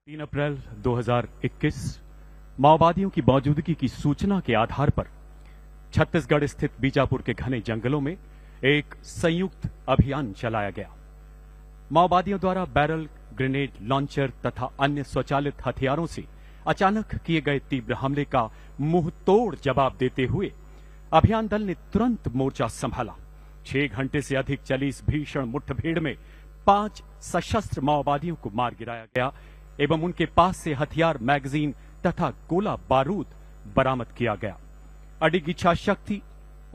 3 अप्रैल 2021 माओवादियों की मौजूदगी की सूचना के आधार पर छत्तीसगढ़ स्थित बीजापुर के घने जंगलों में एक संयुक्त अभियान चलाया गया। माओवादियों द्वारा बैरल, ग्रेनेड लॉन्चर तथा अन्य स्वचालित हथियारों से अचानक किए गए तीव्र हमले का मुंहतोड़ जवाब देते हुए अभियान दल ने तुरंत मोर्चा संभाला। 6 घंटे से अधिक चली इस भीषण मुठभेड़ में 5 सशस्त्र माओवादियों को मार गिराया गया एवं उनके पास से हथियार, मैगजीन तथा गोला बारूद बरामद किया गया। अडिग इच्छा शक्ति,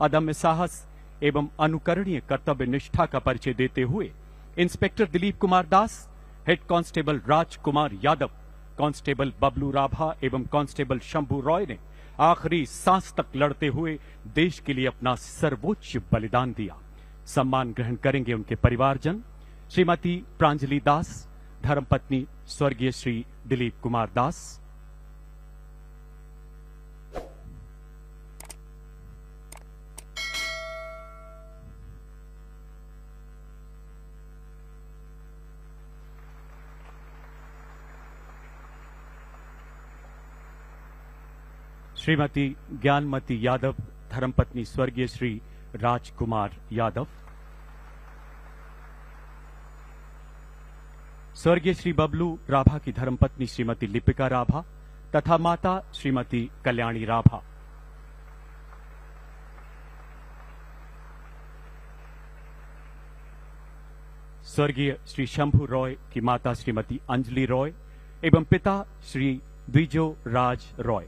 अदम्य साहस एवं अनुकरणीय कर्तव्य निष्ठा का परिचय देते हुए inspector Dilip Kumar Das, head constable Rajkumar Yadav, constable Bablu Rabha एवं कांस्टेबल शंभू रॉय ने आखिरी सांस तक लड़ते हुए देश के लिए अपना सर्वोच्च बलिदान दिया। सम्मान ग्रहण करेंगे उनके परिवारजन, श्रीमती प्रांजलि दास, धर्मपत्नी स्वर्गीय श्री दिलीप कुमार दास। श्रीमती ज्ञानमती यादव, धर्मपत्नी स्वर्गीय श्री राजकुमार यादव। स्वर्गीय श्री बबलू राभा की धर्मपत्नी श्रीमती लिपिका राभा तथा माता श्रीमती कल्याणी राभा। स्वर्गीय श्री शंभू रॉय की माता श्रीमती अंजलि रॉय एवं पिता श्री द्विजो राज रॉय।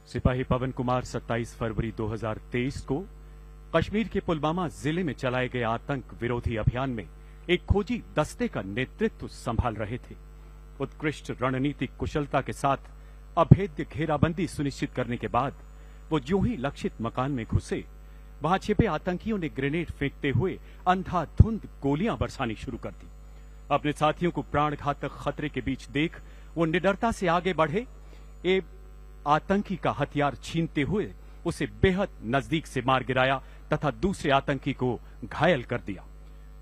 सिपाही पवन कुमार 27 फरवरी 2023 को कश्मीर के पुलवामा जिले में चलाए गए आतंक विरोधी अभियान में एक खोजी दस्ते का नेतृत्व संभाल रहे थे। उत्कृष्ट रणनीतिक कुशलता के साथ अभेद्य घेराबंदी सुनिश्चित करने के बाद वो यूं ही लक्षित मकान में घुसे, वहां छिपे आतंकियों ने ग्रेनेड फेंकते हुए अंधाधुंध गोलियां बरसानी शुरू कर दी। अपने साथियों को प्राणघातक खतरे के बीच देख वो निडरता से आगे बढ़े, आतंकी का हथियार छीनते हुए उसे बेहद नजदीक से मार गिराया तथा दूसरे आतंकी को घायल कर दिया।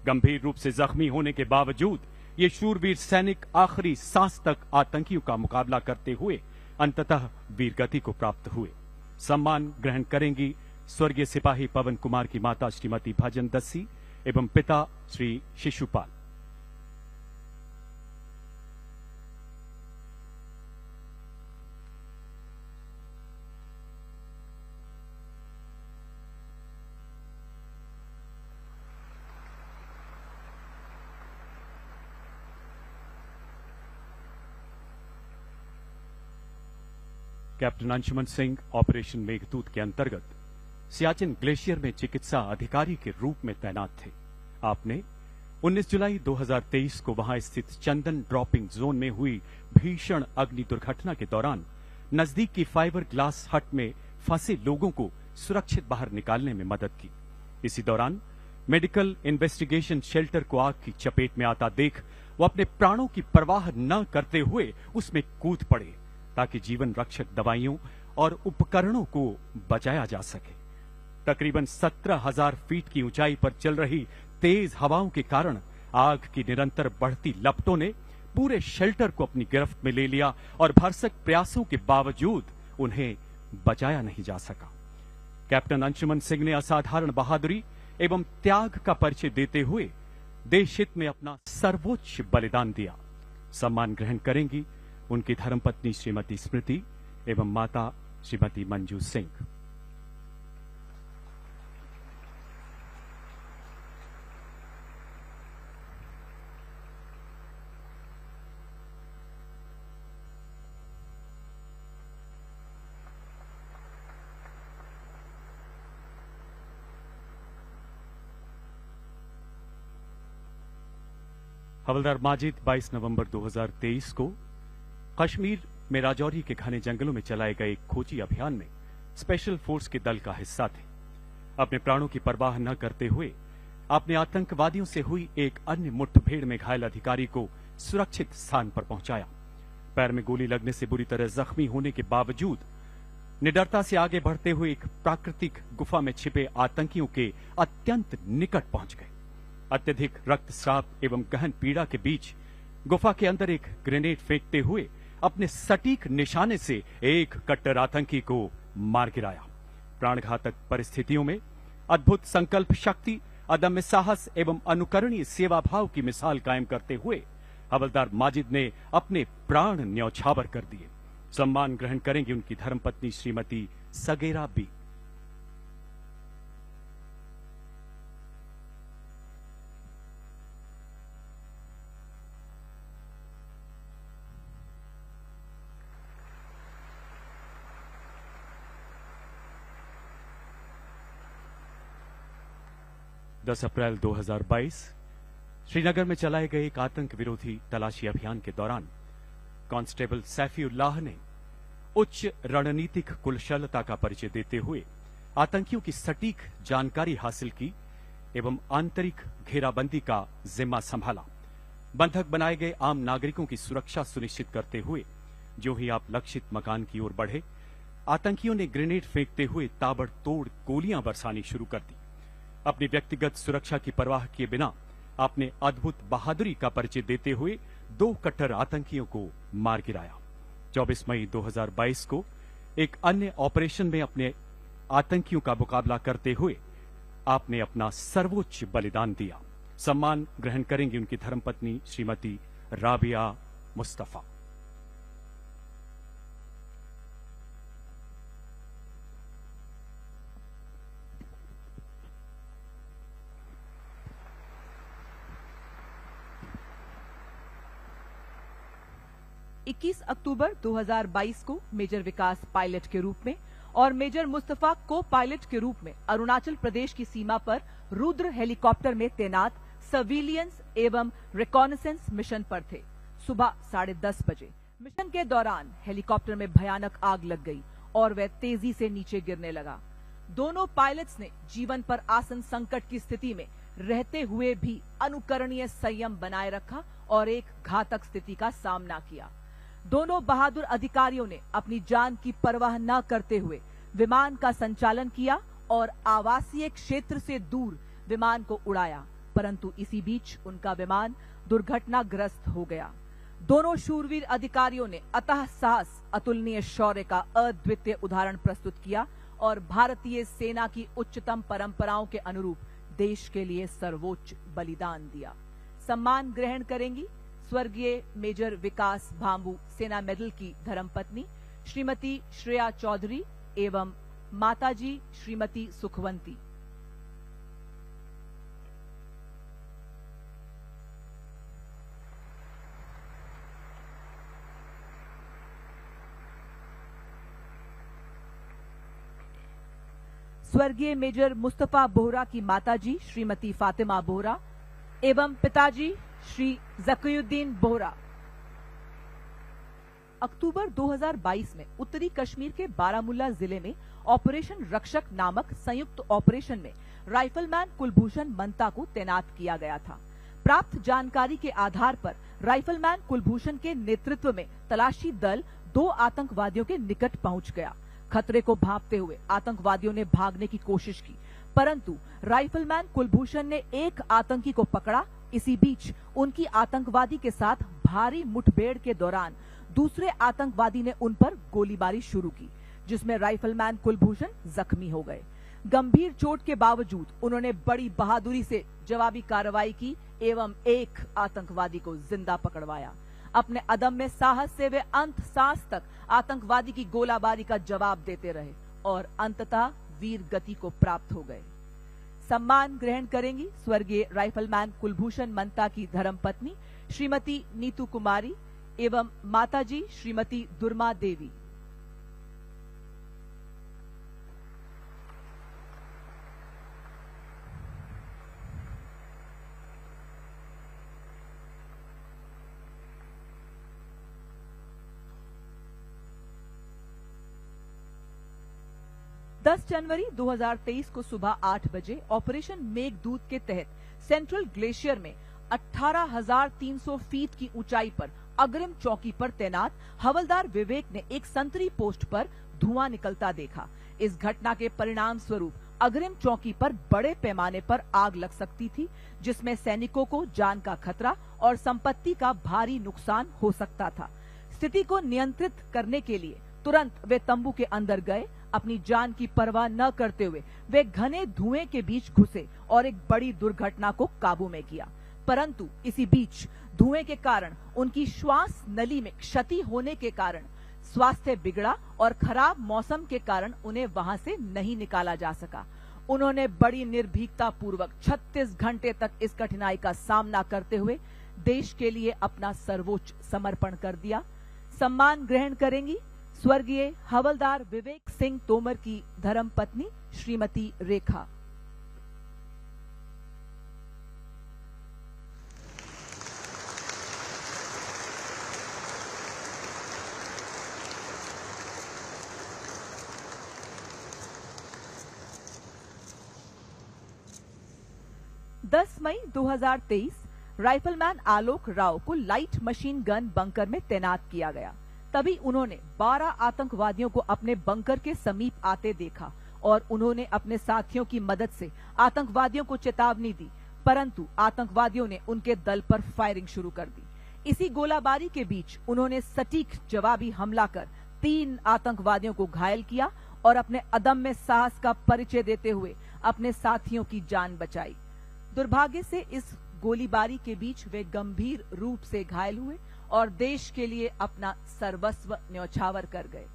गंभीर रूप से जख्मी होने के बावजूद ये शूरवीर सैनिक आखिरी सांस तक आतंकियों का मुकाबला करते हुए अंततः वीरगति को प्राप्त हुए। सम्मान ग्रहण करेंगी स्वर्गीय सिपाही पवन कुमार की माता श्रीमती भजन दस्सी एवं पिता श्री शिशुपाल। कैप्टन अंशुमन सिंह ऑपरेशन मेघदूत के अंतर्गत सियाचिन ग्लेशियर में चिकित्सा अधिकारी के रूप में तैनात थे। आपने 19 जुलाई 2023 को वहां स्थित चंदन ड्रॉपिंग जोन में हुई भीषण अग्नि दुर्घटना के दौरान नजदीक की फाइबर ग्लास हट में फंसे लोगों को सुरक्षित बाहर निकालने में मदद की। इसी दौरान मेडिकल इन्वेस्टिगेशन शेल्टर को आग की चपेट में आता देख वो अपने प्राणों की परवाह न करते हुए उसमें कूद पड़े ताकि जीवन रक्षक दवाइयों और उपकरणों को बचाया जा सके। तकरीबन 17,000 फीट की ऊंचाई पर चल रही तेज हवाओं के कारण आग की निरंतर बढ़ती लपटों ने पूरे शेल्टर को अपनी गिरफ्त में ले लिया और भरसक प्रयासों के बावजूद उन्हें बचाया नहीं जा सका। कैप्टन अंशुमन सिंह ने असाधारण बहादुरी एवं त्याग का परिचय देते हुए देश हित में अपना सर्वोच्च बलिदान दिया। सम्मान ग्रहण करेंगी उनकी धर्मपत्नी श्रीमती स्मृति एवं माता श्रीमती मंजू सिंह। हवलदार माजिद 22 नवंबर 2023 को कश्मीर में राजौरी के घने जंगलों में चलाए गए एक खोजी अभियान में स्पेशल फोर्स के दल का हिस्सा थे। अपने प्राणों की परवाह न करते हुए आपने आतंकवादियों से हुई एक अन्य मुठभेड़ में घायल अधिकारी को सुरक्षित स्थान पर पहुंचाया। पैर में गोली लगने से बुरी तरह जख्मी होने के बावजूद निडरता से आगे बढ़ते हुए एक प्राकृतिक गुफा में छिपे आतंकियों के अत्यंत निकट पहुंच गए। अत्यधिक रक्तस्राव एवं गहन पीड़ा के बीच गुफा के अंदर एक ग्रेनेड फेंकते हुए अपने सटीक निशाने से एक कट्टर आतंकी को मार गिराया। प्राणघातक परिस्थितियों में अद्भुत संकल्प शक्ति, अदम्य साहस एवं अनुकरणीय सेवा भाव की मिसाल कायम करते हुए हवलदार माजिद ने अपने प्राण न्यौछावर कर दिए। सम्मान ग्रहण करेंगे उनकी धर्मपत्नी श्रीमती सगेरा बी। दस अप्रैल 2022 श्रीनगर में चलाए गए एक आतंक विरोधी तलाशी अभियान के दौरान कांस्टेबल सैफीउल्लाह ने उच्च रणनीतिक कुशलता का परिचय देते हुए आतंकियों की सटीक जानकारी हासिल की एवं आंतरिक घेराबंदी का जिम्मा संभाला। बंधक बनाए गए आम नागरिकों की सुरक्षा सुनिश्चित करते हुए जो ही आप लक्षित मकान की ओर बढ़े, आतंकियों ने ग्रेनेड फेंकते हुए ताबड़तोड़ गोलियां बरसानी शुरू कर दी। अपनी व्यक्तिगत सुरक्षा की परवाह किए बिना आपने अद्भुत बहादुरी का परिचय देते हुए 2 कट्टर आतंकियों को मार गिराया। 24 मई 2022 को एक अन्य ऑपरेशन में अपने आतंकियों का मुकाबला करते हुए आपने अपना सर्वोच्च बलिदान दिया। सम्मान ग्रहण करेंगी उनकी धर्मपत्नी श्रीमती राबिया मुस्तफा। इक्कीस अक्टूबर 2022 को मेजर विकास पायलट के रूप में और मेजर मुस्तफा को पायलट के रूप में अरुणाचल प्रदेश की सीमा पर रुद्र हेलीकॉप्टर में तैनात सर्विलियंस एवं रिकॉनेसेंस मिशन पर थे। सुबह 10:30 बजे मिशन के दौरान हेलीकॉप्टर में भयानक आग लग गई और वह तेजी से नीचे गिरने लगा। दोनों पायलट्स ने जीवन पर आसन संकट की स्थिति में रहते हुए भी अनुकरणीय संयम बनाए रखा और एक घातक स्थिति का सामना किया। दोनों बहादुर अधिकारियों ने अपनी जान की परवाह न करते हुए विमान का संचालन किया और आवासीय क्षेत्र से दूर विमान को उड़ाया, परंतु इसी बीच उनका विमान दुर्घटनाग्रस्त हो गया। दोनों शूरवीर अधिकारियों ने अतः साहस, अतुलनीय शौर्य का अद्वितीय उदाहरण प्रस्तुत किया और भारतीय सेना की उच्चतम परंपराओं के अनुरूप देश के लिए सर्वोच्च बलिदान दिया। सम्मान ग्रहण करेंगी स्वर्गीय मेजर विकास भांबू सेना मेडल की धर्मपत्नी श्रीमती श्रेया चौधरी एवं माताजी श्रीमती सुखवंती। स्वर्गीय मेजर मुस्तफा बोहरा की माताजी श्रीमती फातिमा बोहरा एवं पिताजी श्री जकीउद्दीन बोहरा। अक्टूबर 2022 में उत्तरी कश्मीर के बारामुल्ला जिले में ऑपरेशन रक्षक नामक संयुक्त ऑपरेशन में राइफलमैन कुलभूषण मंता को तैनात किया गया था। प्राप्त जानकारी के आधार पर राइफलमैन कुलभूषण के नेतृत्व में तलाशी दल 2 आतंकवादियों के निकट पहुंच गया। खतरे को भांपते हुए आतंकवादियों ने भागने की कोशिश की, परंतु राइफलमैन कुलभूषण ने एक आतंकी को पकड़ा। इसी बीच उनकी आतंकवादी के साथ भारी मुठभेड़ के दौरान दूसरे आतंकवादी ने उन पर गोलीबारी शुरू की, जिसमें राइफलमैन कुलभूषण जख्मी हो गए। गंभीर चोट के बावजूद उन्होंने बड़ी बहादुरी से जवाबी कार्रवाई की एवं एक आतंकवादी को जिंदा पकड़वाया। अपने अदम्य साहस से वे अंत सांस तक आतंकवादी की गोलाबारी का जवाब देते रहे और अंततः वीर गति को प्राप्त हो गए। सम्मान ग्रहण करेंगी स्वर्गीय राइफलमैन कुलभूषण मंता की धर्मपत्नी श्रीमती नीतू कुमारी एवं माताजी श्रीमती दुर्मा देवी। 10 जनवरी 2023 को सुबह 8 बजे ऑपरेशन मेघदूत के तहत सेंट्रल ग्लेशियर में 18,300 फीट की ऊंचाई पर अग्रिम चौकी पर तैनात हवलदार विवेक ने एक संतरी पोस्ट पर धुआं निकलता देखा। इस घटना के परिणाम स्वरूप अग्रिम चौकी पर बड़े पैमाने पर आग लग सकती थी, जिसमें सैनिकों को जान का खतरा और संपत्ति का भारी नुकसान हो सकता था। स्थिति को नियंत्रित करने के लिए तुरंत वे तंबू के अंदर गए। अपनी जान की परवाह न करते हुए वे घने धुएं के बीच घुसे और एक बड़ी दुर्घटना को काबू में किया। परंतु इसी बीच धुएं के कारण उनकी श्वास नली में क्षति होने के कारण स्वास्थ्य बिगड़ा और खराब मौसम के कारण उन्हें वहां से नहीं निकाला जा सका। उन्होंने बड़ी निर्भीकता पूर्वक 36 घंटे तक इस कठिनाई का सामना करते हुए देश के लिए अपना सर्वोच्च समर्पण कर दिया। सम्मान ग्रहण करेंगी स्वर्गीय हवलदार विवेक सिंह तोमर की धर्मपत्नी श्रीमती रेखा। मई 2023 राइफलमैन आलोक राव को लाइट मशीन गन बंकर में तैनात किया गया। तभी उन्होंने 12 आतंकवादियों को अपने बंकर के समीप आते देखा और उन्होंने अपने साथियों की मदद से आतंकवादियों को चेतावनी दी, परंतु आतंकवादियों ने उनके दल पर फायरिंग शुरू कर दी। इसी गोलाबारी के बीच उन्होंने सटीक जवाबी हमला कर 3 आतंकवादियों को घायल किया और अपने अदम्य साहस का परिचय देते हुए अपने साथियों की जान बचाई। दुर्भाग्य से इस गोलीबारी के बीच वे गंभीर रूप से घायल हुए और देश के लिए अपना सर्वस्व न्यौछावर कर गए।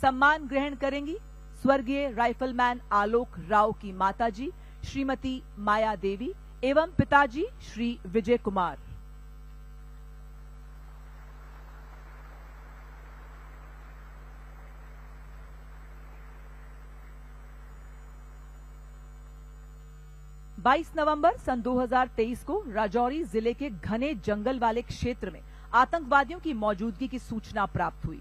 सम्मान ग्रहण करेंगी स्वर्गीय राइफलमैन आलोक राव की माताजी श्रीमती माया देवी एवं पिताजी श्री विजय कुमार। नवंबर सन 2023 को राजौरी जिले के घने जंगल वाले क्षेत्र में आतंकवादियों की मौजूदगी की सूचना प्राप्त हुई।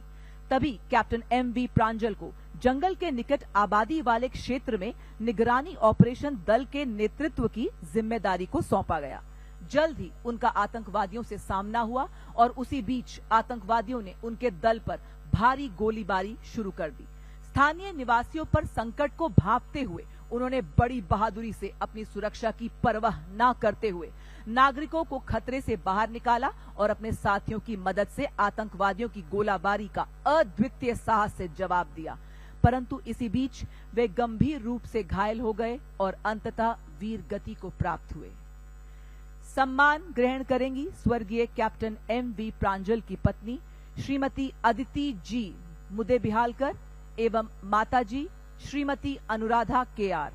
तभी कैप्टन एम.वी. प्रांजल को जंगल के निकट आबादी वाले क्षेत्र में निगरानी ऑपरेशन दल के नेतृत्व की जिम्मेदारी को सौंपा गया। जल्द ही उनका आतंकवादियों से सामना हुआ और उसी बीच आतंकवादियों ने उनके दल पर भारी गोलीबारी शुरू कर दी। स्थानीय निवासियों पर संकट को भांपते हुए उन्होंने बड़ी बहादुरी से अपनी सुरक्षा की परवाह न करते हुए नागरिकों को खतरे से बाहर निकाला और अपने साथियों की मदद से आतंकवादियों की गोलाबारी का अद्वितीय साहस से जवाब दिया। परंतु इसी बीच वे गंभीर रूप से घायल हो गए और अंततः वीर गति को प्राप्त हुए। सम्मान ग्रहण करेंगी स्वर्गीय कैप्टन एम.वी. प्रांजल की पत्नी श्रीमती अदिति जी मुदेबिहालकर एवं माताजी श्रीमती अनुराधा के.आर।